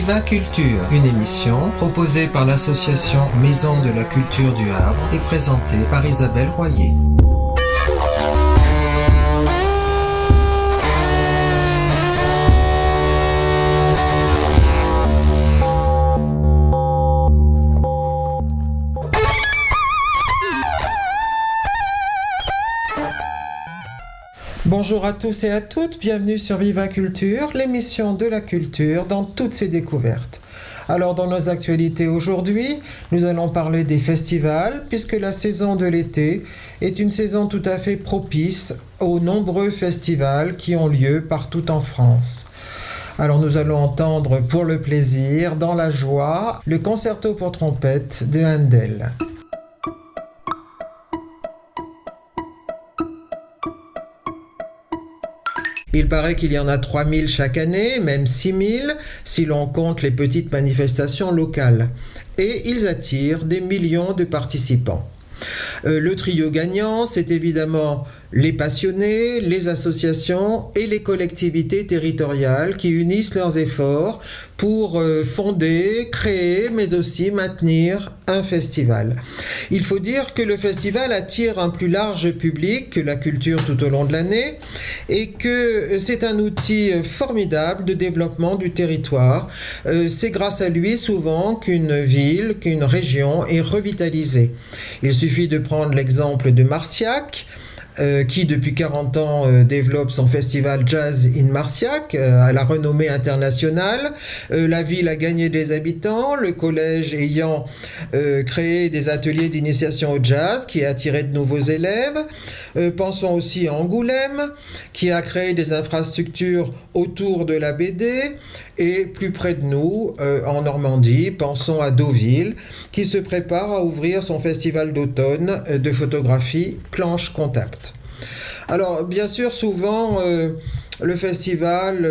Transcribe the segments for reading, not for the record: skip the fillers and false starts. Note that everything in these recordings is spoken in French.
Viva Culture, une émission proposée par l'association Maison de la Culture du Havre et présentée par Isabelle Royer. Bonjour à tous et à toutes, bienvenue sur Viva Culture, l'émission de la culture dans toutes ses découvertes. Alors dans nos actualités aujourd'hui, nous allons parler des festivals puisque la saison de l'été est une saison tout à fait propice aux nombreux festivals qui ont lieu partout en France. Alors nous allons entendre pour le plaisir, dans la joie, le concerto pour trompette de Handel. Il paraît qu'il y en a 3000 chaque année, même 6000 si l'on compte les petites manifestations locales. Et ils attirent des millions de participants. Le trio gagnant, c'est évidemment les passionnés, les associations et les collectivités territoriales qui unissent leurs efforts pour fonder, créer, mais aussi maintenir un festival. Il faut dire que le festival attire un plus large public que la culture tout au long de l'année et que c'est un outil formidable de développement du territoire. C'est grâce à lui souvent qu'une ville, qu'une région est revitalisée. Il suffit de prendre l'exemple de Marciac, qui depuis 40 ans développe son festival Jazz in Marciac à la renommée internationale. La ville a gagné des habitants, le collège ayant créé des ateliers d'initiation au jazz qui a attiré de nouveaux élèves. Pensons aussi à Angoulême qui a créé des infrastructures autour de la BD. Et plus près de nous, en Normandie, pensons à Deauville, qui se prépare à ouvrir son festival d'automne de photographie Planche Contact. Alors, bien sûr, souvent, le festival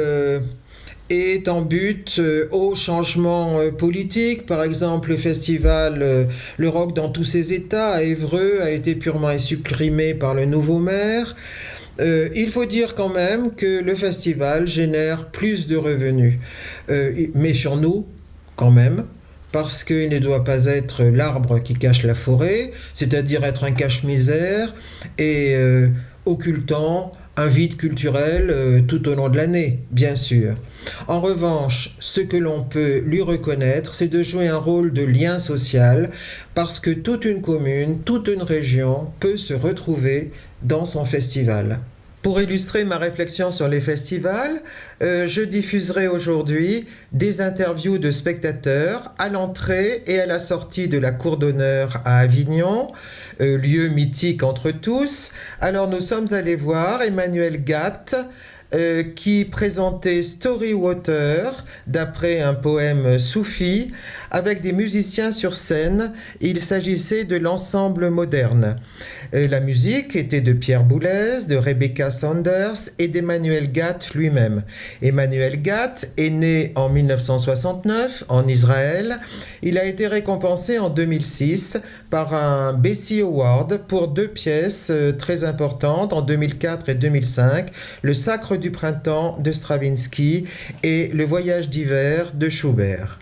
est en but au changement politique. Par exemple, le festival Le Rock dans tous ses états à Évreux a été purement supprimé par le nouveau maire. Il faut dire quand même que le festival génère plus de revenus. Méfions-nous quand même, parce qu'il ne doit pas être l'arbre qui cache la forêt, c'est-à-dire être un cache-misère et occultant un vide culturel tout au long de l'année, bien sûr. En revanche, ce que l'on peut lui reconnaître, c'est de jouer un rôle de lien social, parce que toute une commune, toute une région peut se retrouver dans son festival. Pour illustrer ma réflexion sur les festivals, je diffuserai aujourd'hui des interviews de spectateurs à l'entrée et à la sortie de la cour d'honneur à Avignon, lieu mythique entre tous. Alors nous sommes allés voir Emmanuel Gatt, qui présentait Story Water d'après un poème soufi avec des musiciens sur scène. Il s'agissait de l'ensemble moderne. La musique était de Pierre Boulez, de Rebecca Saunders et d'Emmanuel Gatt lui-même. Emmanuel Gatt est né en 1969 en Israël. Il a été récompensé en 2006 par un Bessie Award pour 2 pièces très importantes en 2004 et 2005, Le Sacre du printemps de Stravinsky et Le Voyage d'hiver de Schubert.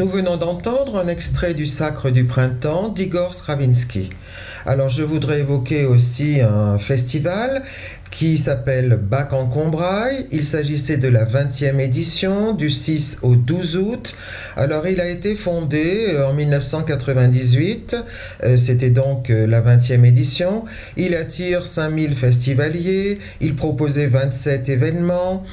Nous venons d'entendre un extrait du Sacre du printemps d'Igor Stravinsky. Alors je voudrais évoquer aussi un festival qui s'appelle Bach en Combrailles. Il s'agissait de la 20e édition du 6 au 12 août. Alors il a été fondé en 1998, c'était donc la 20e édition. Il attire 5000 festivaliers, il proposait 27 événements.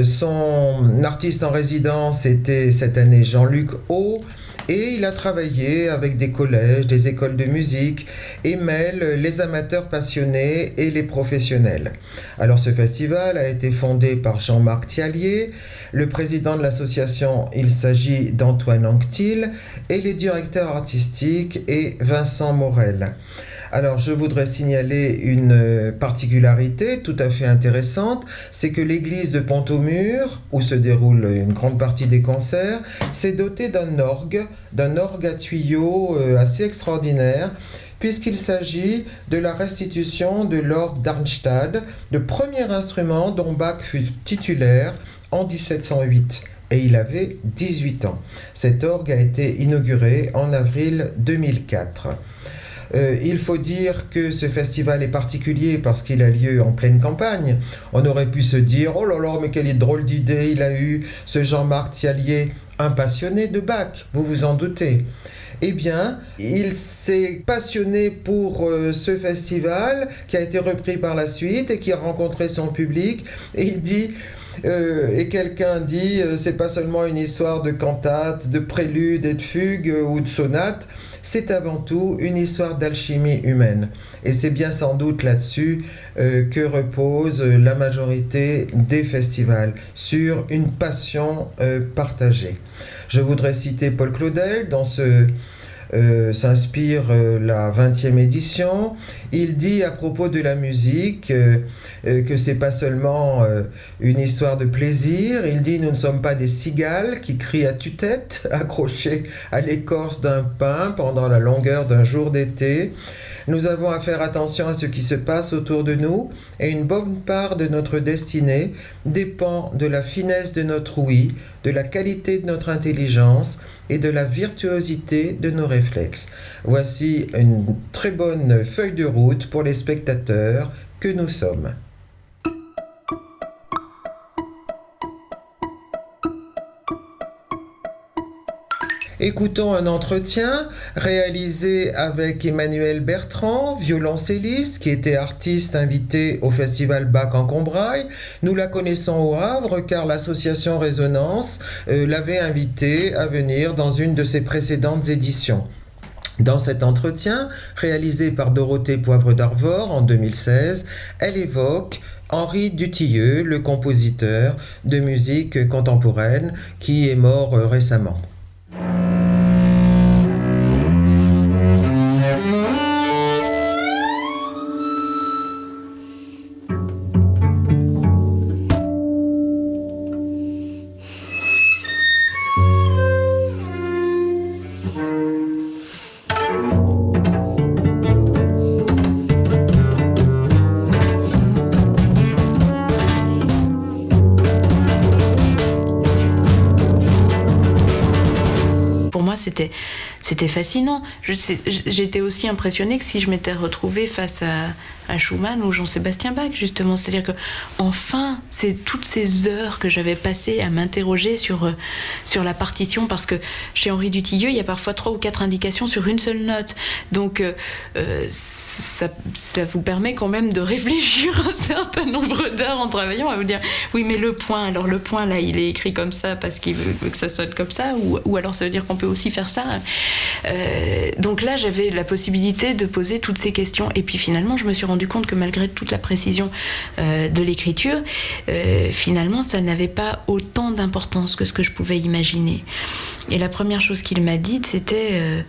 Son artiste en résidence était cette année Jean-Luc Haut. Et il a travaillé avec des collèges, des écoles de musique et mêle les amateurs passionnés et les professionnels. Alors ce festival a été fondé par Jean-Marc Thiallier, le président de l'association, il s'agit d'Antoine Anctil, et les directeurs artistiques est Vincent Morel. Alors je voudrais signaler une particularité tout à fait intéressante, c'est que l'église de Pont-au-Mur, où se déroule une grande partie des concerts, s'est dotée d'un orgue à tuyaux assez extraordinaire, puisqu'il s'agit de la restitution de l'orgue d'Arnstadt, le premier instrument dont Bach fut titulaire en 1708. Et il avait 18 ans. Cet orgue a été inauguré en avril 2004. Il faut dire que ce festival est particulier parce qu'il a lieu en pleine campagne. On aurait pu se dire « Oh là là, mais quelle drôle d'idée il a eu ce Jean-Marc Thiallier, un passionné de Bach, vous vous en doutez ». Eh bien, il s'est passionné pour ce festival qui a été repris par la suite et qui a rencontré son public. Et il dit, et quelqu'un dit, c'est pas seulement une histoire de cantate, de prélude et de fugue ou de sonate, c'est avant tout une histoire d'alchimie humaine. Et c'est bien sans doute là-dessus que repose la majorité des festivals, sur une passion partagée. Je voudrais citer Paul Claudel dans s'inspire la 20e édition. Il dit à propos de la musique que c'est pas seulement une histoire de plaisir. Il dit nous ne sommes pas des cigales qui crient à tue-tête accrochées à l'écorce d'un pin pendant la longueur d'un jour d'été. Nous avons à faire attention à ce qui se passe autour de nous et une bonne part de notre destinée dépend de la finesse de notre ouïe, de la qualité de notre intelligence et de la virtuosité de nos réflexes. Voici une très bonne feuille de route pour les spectateurs que nous sommes. Écoutons un entretien réalisé avec Emmanuel Bertrand, violoncelliste, qui était artiste invité au festival Bach en Combrailles. Nous la connaissons au Havre car l'association Résonance l'avait invitée à venir dans une de ses précédentes éditions. Dans cet entretien, réalisé par Dorothée Poivre d'Arvor en 2016, elle évoque Henri Dutilleux, le compositeur de musique contemporaine qui est mort récemment. C'était fascinant. J'étais aussi impressionnée que si je m'étais retrouvée face à Schumann ou Jean-Sébastien Bach, justement. C'est-à-dire que, enfin, c'est toutes ces heures que j'avais passées à m'interroger sur la partition, parce que chez Henri Dutilleux, il y a parfois 3 ou 4 indications sur une seule note. Donc, ça vous permet quand même de réfléchir un certain nombre d'heures en travaillant, à vous dire, oui, mais le point, là, il est écrit comme ça parce qu'il veut que ça sonne comme ça, ou alors ça veut dire qu'on peut aussi faire ça. Donc là, j'avais la possibilité de poser toutes ces questions. Et puis finalement, je me suis rendu compte que malgré toute la précision de l'écriture, finalement, ça n'avait pas autant d'importance que ce que je pouvais imaginer. Et la première chose qu'il m'a dite, c'était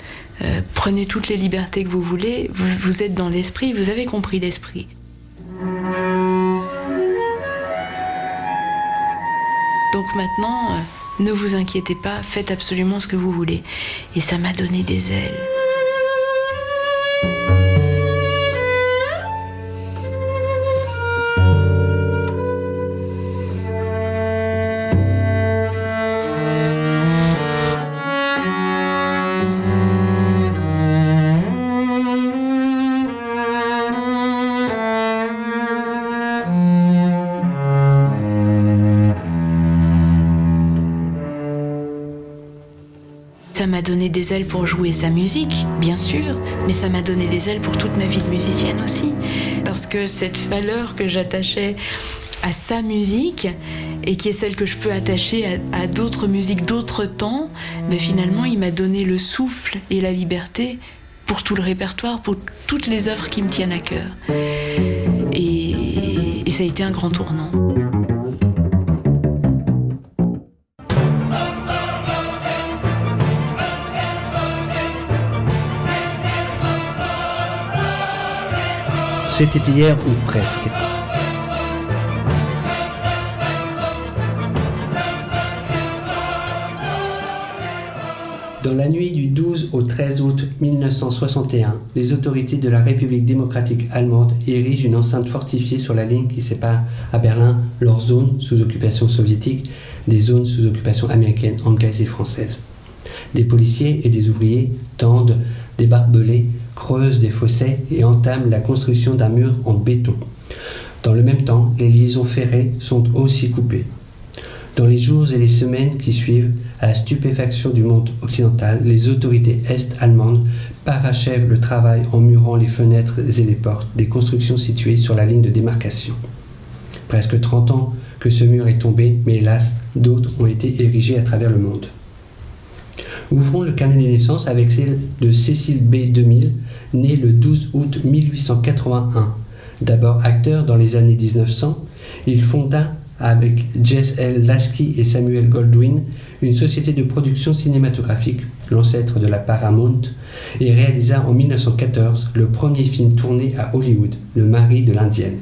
prenez toutes les libertés que vous voulez, vous êtes dans l'esprit, vous avez compris l'esprit. Donc maintenant, ne vous inquiétez pas, faites absolument ce que vous voulez. Et ça m'a donné des ailes. ça m'a donné des ailes pour jouer sa musique, bien sûr, mais ça m'a donné des ailes pour toute ma vie de musicienne aussi. Parce que cette valeur que j'attachais à sa musique, et qui est celle que je peux attacher à d'autres musiques d'autres temps, mais finalement il m'a donné le souffle et la liberté pour tout le répertoire, pour toutes les œuvres qui me tiennent à cœur. Et ça a été un grand tournant. C'était hier ou presque. Dans la nuit du 12 au 13 août 1961, les autorités de la République démocratique allemande érigent une enceinte fortifiée sur la ligne qui sépare à Berlin leurs zones sous occupation soviétique des zones sous occupation américaine, anglaise et française. Des policiers et des ouvriers tendent des barbelés, creusent des fossés et entament la construction d'un mur en béton. Dans le même temps, les liaisons ferrées sont aussi coupées. Dans les jours et les semaines qui suivent, à la stupéfaction du monde occidental, les autorités est-allemandes parachèvent le travail en murant les fenêtres et les portes des constructions situées sur la ligne de démarcation. Presque 30 ans que ce mur est tombé, mais hélas, d'autres ont été érigés à travers le monde. Ouvrons le carnet des naissances avec celle de Cecil B. DeMille, né le 12 août 1881. D'abord acteur dans les années 1900, il fonda avec Jesse L. Lasky et Samuel Goldwyn une société de production cinématographique, l'ancêtre de la Paramount, et réalisa en 1914 le premier film tourné à Hollywood, Le mari de l'Indienne.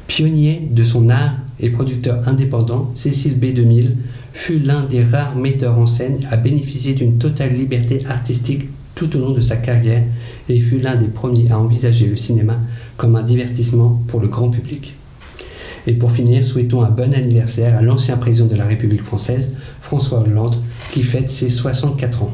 Pionnier de son art et producteur indépendant, Cecil B. DeMille fut l'un des rares metteurs en scène à bénéficier d'une totale liberté artistique tout au long de sa carrière et fut l'un des premiers à envisager le cinéma comme un divertissement pour le grand public. Et pour finir, souhaitons un bon anniversaire à l'ancien président de la République française, François Hollande, qui fête ses 64 ans.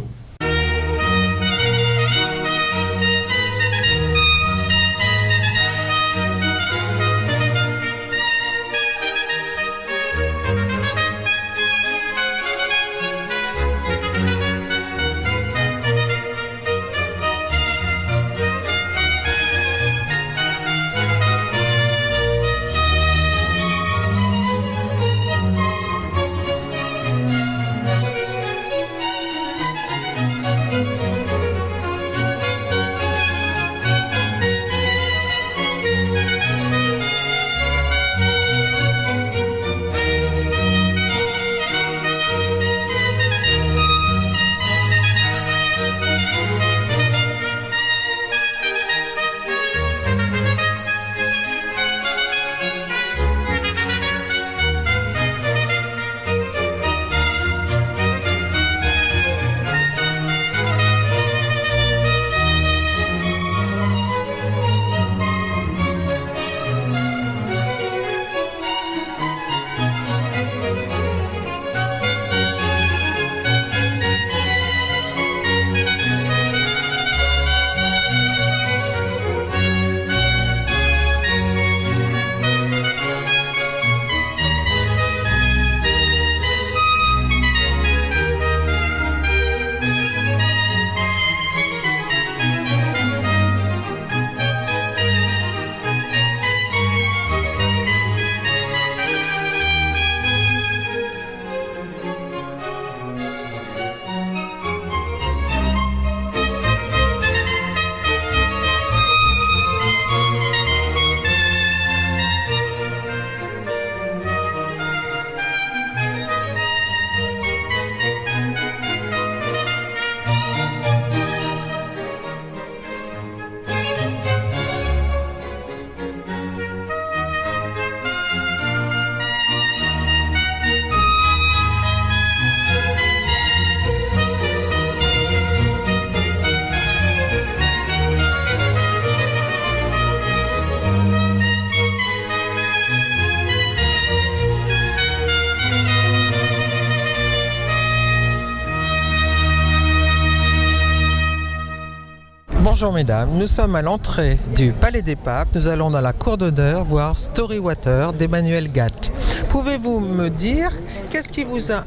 Bonjour mesdames, nous sommes à l'entrée du Palais des Papes. Nous allons dans la cour d'honneur voir Storywater d'Emmanuel Gatt. Pouvez-vous me dire qu'est-ce qui vous a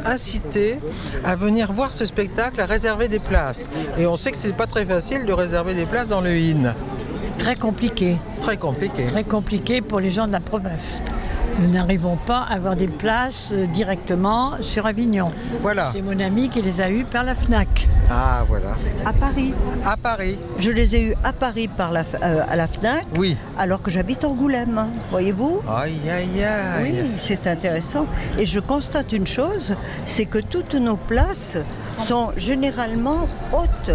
incité à venir voir ce spectacle, à réserver des places? Et on sait que c'est pas très facile de réserver des places dans le IN. Très compliqué. Très compliqué. Très compliqué pour les gens de la province. Nous n'arrivons pas à avoir des places directement sur Avignon. Voilà. C'est mon ami qui les a eues par la FNAC. Ah voilà. À Paris. À Paris. Je les ai eus à Paris à la FNAC, Oui. alors que j'habite Angoulême, voyez-vous. Aïe aïe aïe. Oui, c'est intéressant. Et je constate une chose, c'est que toutes nos places sont généralement hautes,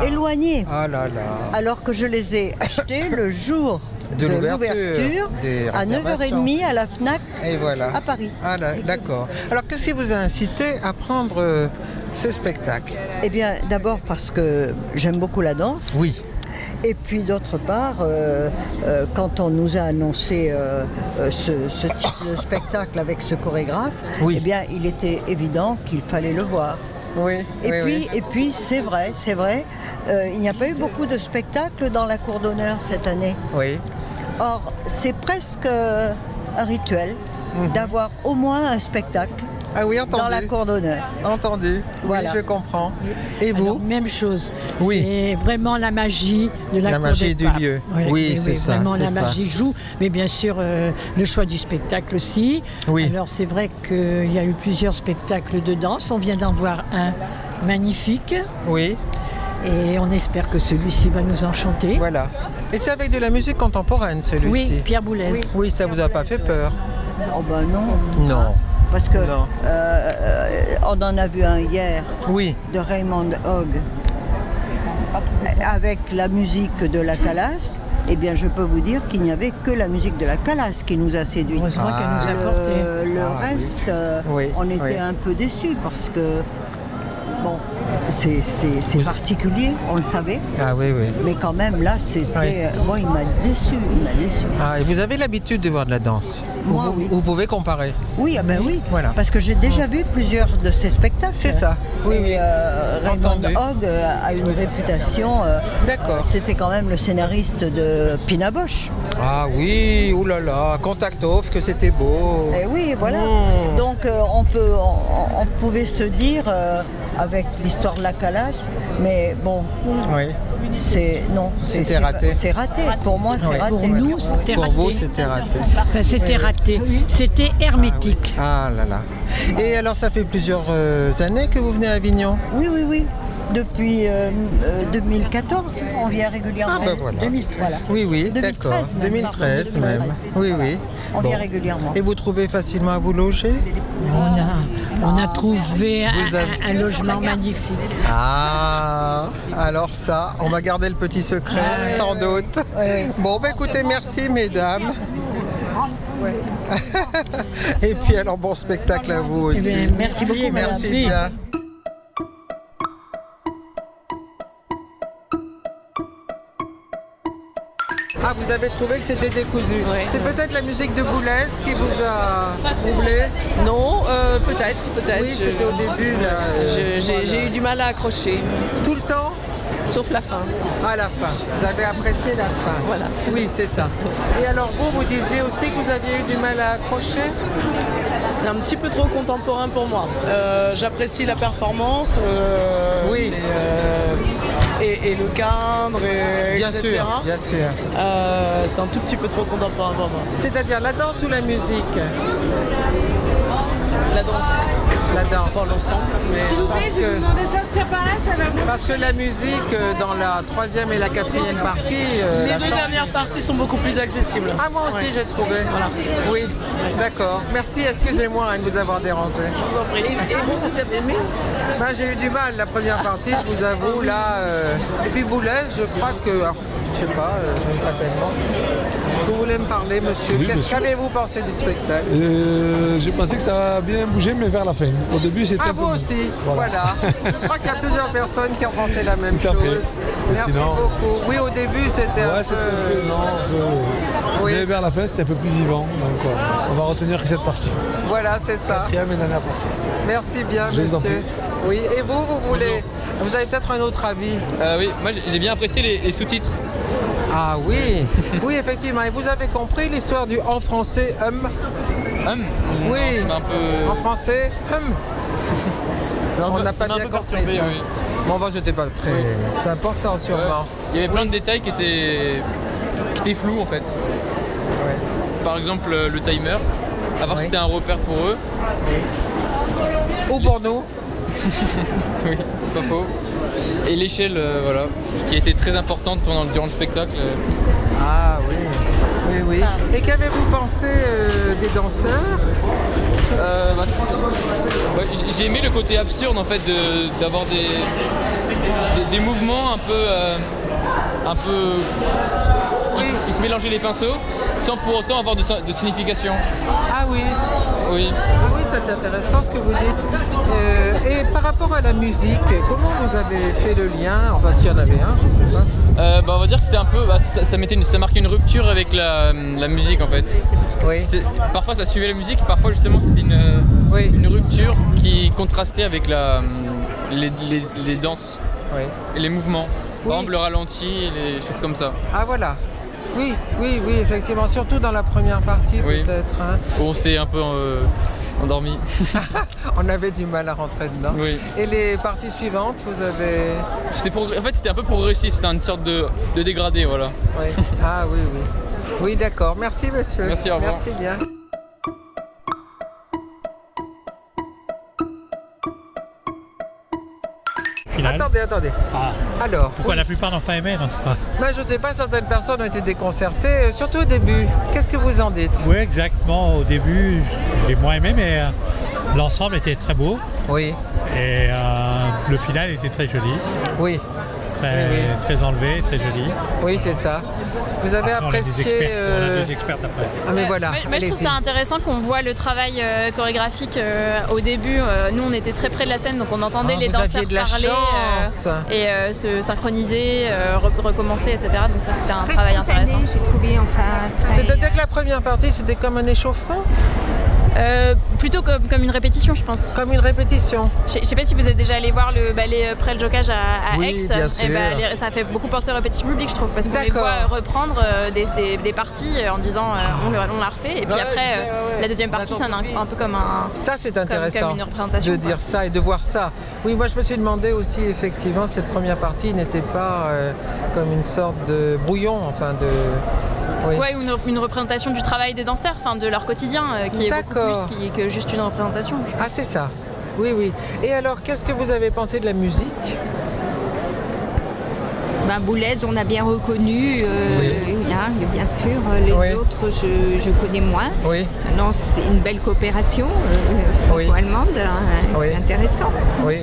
éloignées, Ah là là. alors que je les ai achetées le jour de l'ouverture des à réservations. 9h30 à la FNAC Et voilà. à Paris. Ah là, d'accord. Alors qu'est-ce qui vous a incité à prendre ce spectacle? Eh bien, d'abord parce que j'aime beaucoup la danse. Oui. Et puis d'autre part, quand on nous a annoncé ce type de spectacle avec ce chorégraphe, Oui. eh bien, il était évident qu'il fallait le voir. Oui. Et puis c'est vrai, il n'y a pas eu beaucoup de spectacles dans la cour d'honneur cette année. Oui. Or, c'est presque un rituel d'avoir au moins un spectacle Ah oui, entendu. dans la cour d'honneur. Entendu. Voilà. Oui, je comprends. Et vous? Alors, même chose. Oui. C'est vraiment la magie de la La cour magie des du Papes. lieu. Oui, c'est ça, Vraiment, c'est la ça. magie joue. Mais bien sûr, le choix du spectacle aussi. Oui. Alors, c'est vrai qu'il y a eu plusieurs spectacles de danse. On vient d'en voir un magnifique. Oui. Et on espère que celui-ci va nous enchanter. Voilà. Et c'est avec de la musique contemporaine, celui-ci? Oui, Pierre Boulez. Oui, ça vous a pas fait peur? Oh ben non. Non. Parce que Non. on en a vu un hier Oui. de Raymond Hogg avec la musique de la Calas. Eh bien, je peux vous dire qu'il n'y avait que la musique de la Calas qui nous a séduits. Heureusement qu'elle nous a porté. Le reste, Oui, on était oui. un peu déçus parce que, bon, c'est particulier, on le savait. Ah oui, oui. Mais quand même, là, c'était... Oui. Moi, il m'a déçu. Ah, et vous avez l'habitude de voir de la danse? Moi, vous, oui. vous pouvez comparer? Oui, ah ben oui. Voilà. Parce que j'ai déjà vu plusieurs de ces spectacles. C'est ça. Oui, Et oui. Raymond Entendu. Hogg a une réputation. D'accord. C'était quand même le scénariste de Pina Bausch. Ah oui, oulala, Contact Off, que c'était beau. Et oui, voilà. Mmh. Donc on pouvait se dire avec l'histoire de la Calas, mais bon, Oui. C'était raté. C'est raté. Pour moi, c'est Oui. raté. Pour nous, c'était Pour raté. vous, c'était raté. Enfin, c'était raté. C'était hermétique. Ah là là. Et alors, ça fait plusieurs années que vous venez à Avignon? Oui, oui, oui. Depuis 2014, on vient régulièrement. Ah ben voilà. 2003, voilà. Oui, oui, 2013 d'accord. même, 2013 pardon, même. 2013. Oui, Voilà. oui. On Bon. vient régulièrement. Et vous trouvez facilement à vous loger? On a trouvé Vous avez- un logement magnifique. Ah, alors ça, on va garder le petit secret, sans doute. oui. Bon, ben écoutez, merci mesdames. Et puis alors, bon spectacle à vous aussi. Eh bien, merci beaucoup, Merci merci. bien. Ah, vous avez trouvé que c'était décousu. C'est peut-être la musique de Boulez qui vous a troublé? Non, peut-être. Oui, c'était au début, là. J'ai eu du mal à accrocher, Tout le temps? sauf la fin. À la fin. Vous avez apprécié la fin. Voilà. Oui, c'est ça. Et alors vous disiez aussi que vous aviez eu du mal à accrocher? C'est un petit peu trop contemporain pour moi. J'apprécie la performance, Oui. et le cadre, Bien etc. sûr, bien sûr. C'est un tout petit peu trop contemporain pour moi. C'est-à-dire la danse ou la musique? La danse, La danse. dans l'ensemble. Mais Parce que la musique, dans la troisième et la quatrième partie, les la deux chanson- dernières parties sont beaucoup plus accessibles. Ah, moi aussi j'ai trouvé. Oui, d'accord. Merci, excusez-moi de vous avoir dérangé. Je vous en prie. Et vous avez aimé? Ben, j'ai eu du mal la première partie, je vous avoue. Là, et puis Boulez, je crois que alors, Je sais pas, je n'aime pas tellement. Vous voulez me parler, monsieur? Oui, Qu'est-ce bien sûr. qu'avez-vous pensé du spectacle? J'ai pensé que ça a bien bougé, mais vers la fin. Au début, c'était Ah, un peu vous mou. aussi, voilà. Je crois qu'il y a plusieurs personnes qui ont pensé la même Tout à fait. chose. Mais Merci sinon- beaucoup. Oui, au début, c'était un Ouais, peu... c'était un peu, non, un peu... Oui. Mais vers la fin, c'était un peu plus vivant. Donc, on va retenir que cette partie. Voilà, c'est ça. Quatrième et dernière partie. Merci bien, Je vous en monsieur. prie. Oui, et vous voulez... Vous avez peut-être un autre avis? Oui, moi j'ai bien apprécié les sous-titres. Ah oui, oui, effectivement. Et vous avez compris l'histoire du en français Oui. C'est un peu... En français On n'a pas ça m'a un bien peu compris perturbé, ça. oui. Bon, enfin, c'était pas très... C'est important, sûrement. Il y avait plein de détails qui étaient flous en fait. Par exemple le timer, à voir si c'était un repère pour eux. Ou pour nous. Oui, c'est pas faux. Et l'échelle, voilà, qui a été très importante durant le spectacle. Ah oui, oui, oui. Et qu'avez-vous pensé des danseurs? J'ai aimé le côté absurde en fait d'avoir des mouvements un peu qui se mélangeaient les pinceaux sans pour autant avoir de signification. Ah oui. Oui. Ah oui, c'est intéressant ce que vous dites. Et par rapport à la musique, comment vous avez fait le lien? Enfin, s'il y en avait un, je ne sais pas. On va dire que c'était un peu, ça marquait une rupture avec la musique en fait. Oui. Parfois ça suivait la musique, parfois justement c'était une rupture qui contrastait avec les danses et les mouvements. Par exemple le ralenti et les choses comme ça. Ah voilà. Oui, oui, oui, effectivement. Surtout dans la première partie peut-être. Hein. Où on s'est un peu endormi. On avait du mal à rentrer dedans. Oui. Et les parties suivantes, vous avez... En fait c'était un peu progressif, c'était une sorte de dégradé, voilà. Oui. Ah oui, oui. Oui, d'accord. Merci, monsieur. Merci, au revoir. Merci bien. Final. Attendez. Ah. Alors, Pourquoi la plupart n'ont pas aimé, non, c'est pas... je ne sais pas, certaines personnes ont été déconcertées, surtout au début. Qu'est-ce que vous en dites? Oui, exactement. Au début, j'ai moins aimé, mais l'ensemble était très beau. Oui. Et le final était très joli. Oui. Très enlevé, très joli. Oui, c'est ça. Vous avez Après, apprécié... on a des experts après. Ah mais voilà. Moi je trouve ça intéressant qu'on voit le travail chorégraphique au début. Nous on était très près de la scène donc on entendait les danseurs parler et se synchroniser, recommencer, etc. Donc ça c'était un travail intéressant. J'ai trouvé C'est-à-dire que la première partie c'était comme un échauffement? Plutôt comme une répétition, je pense. Comme une répétition. Je sais pas si vous êtes déjà allé voir le ballet Près le Jocage à Oui, Aix. bien sûr. Ça fait beaucoup penser aux répétitions publiques, je trouve, parce qu'on les voit reprendre des parties en disant on la refait, et puis après la deuxième partie c'est un peu comme un. Ça c'est intéressant comme une représentation, de dire ça et de voir ça. Oui, moi je me suis demandé aussi effectivement cette première partie n'était pas comme une sorte de brouillon, enfin de. Oui. Ouais, une représentation du travail des danseurs, enfin de leur quotidien, qui est beaucoup plus que juste une représentation. Ah, c'est ça. Oui, oui. Et alors, qu'est-ce que vous avez pensé de la musique? Boulez, on a bien reconnu, bien sûr. Les autres, je connais moins. Oui. Maintenant, c'est une belle coopération franco-allemande. C'est intéressant. Oui.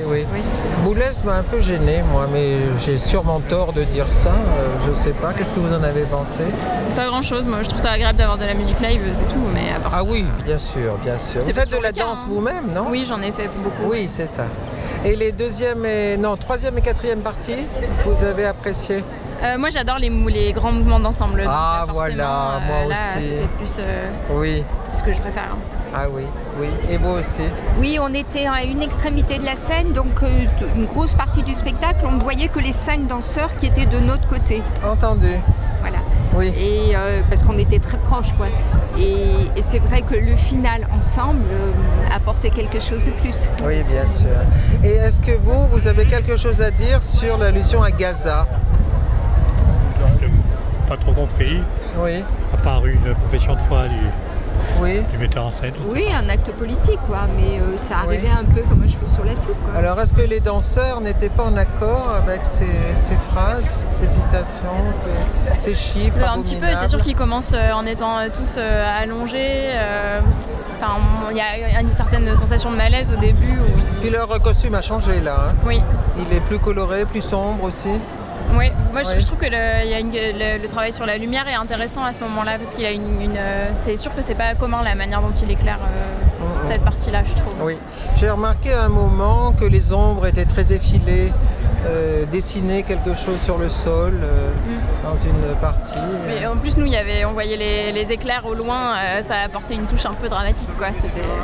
Boulez m'a un peu gêné, moi, mais j'ai sûrement tort de dire ça. Je sais pas. Qu'est-ce que vous en avez pensé? Pas grand-chose. Moi, je trouve ça agréable d'avoir de la musique live, c'est tout. Mais à part ça, oui, bien sûr. Vous faites de la danse vous-même, non? Oui, j'en ai fait beaucoup. Oui, c'est ça. Et les troisième et quatrième parties, vous avez apprécié? Moi j'adore les grands mouvements d'ensemble. Ah voilà, moi là, aussi. C'était plus. Oui. C'est ce que je préfère. Ah oui. Et vous aussi? Oui, on était à une extrémité de la scène, donc une grosse partie du spectacle, on ne voyait que les 5 danseurs qui étaient de notre côté. Entendu. Voilà. Oui. Et parce qu'on était très proches, quoi. Et c'est vrai que le final ensemble apportait quelque chose de plus. Oui, bien sûr. Et est-ce que vous avez quelque chose à dire sur l'allusion à Gaza? Je n'ai pas trop compris. Oui. À part une profession de foi du metteur en scène. Oui, un acte politique, quoi. Mais ça arrivait un peu comme un cheveu sur la soupe, quoi. Alors, est-ce que les danseurs n'étaient pas en accord avec ces phrases, ces citations, ces chiffres abominables? Un petit peu, c'est sûr qu'ils commencent en étant tous allongés. Il y a une certaine sensation de malaise au début. Puis leur costume a changé là. Hein. Oui. Il est plus coloré, plus sombre aussi. Oui, moi je trouve que le travail sur la lumière est intéressant à ce moment-là parce qu'il a c'est sûr que c'est pas commun la manière dont il éclaire cette partie-là, je trouve. Oui, j'ai remarqué à un moment que les ombres étaient très effilées, dessiner quelque chose sur le sol dans une partie. Mais en plus nous on voyait les éclairs au loin, ça a apporté une touche un peu dramatique quoi.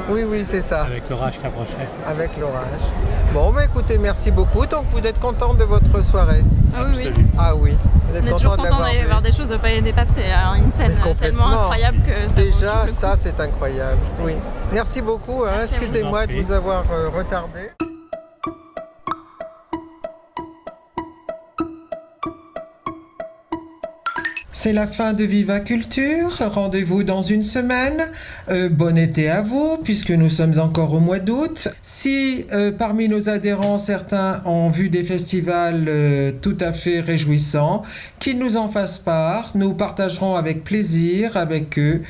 Oui, c'est ça. Avec l'orage qui approchait. Avec l'orage. Bon, écoutez, merci beaucoup. Donc vous êtes content de votre soirée? Ah oui. Ah oui. Vous êtes on est toujours content d'aller voir des choses au Palais des Papes, c'est une scène tellement incroyable que ça déjà ça c'est incroyable. Oui. Merci beaucoup. Excusez-moi de vous avoir retardé. C'est la fin de Viva Culture. Rendez-vous dans une semaine. Bon été à vous, puisque nous sommes encore au mois d'août. Si parmi nos adhérents, certains ont vu des festivals tout à fait réjouissants, qu'ils nous en fassent part. Nous partagerons avec plaisir avec eux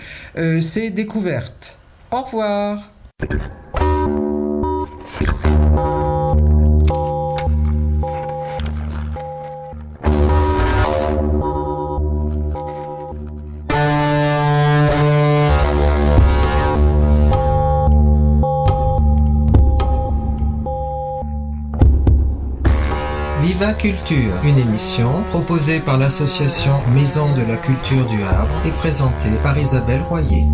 ces découvertes. Au revoir. Viva Culture, une émission proposée par l'association Maison de la Culture du Havre et présentée par Isabelle Royer.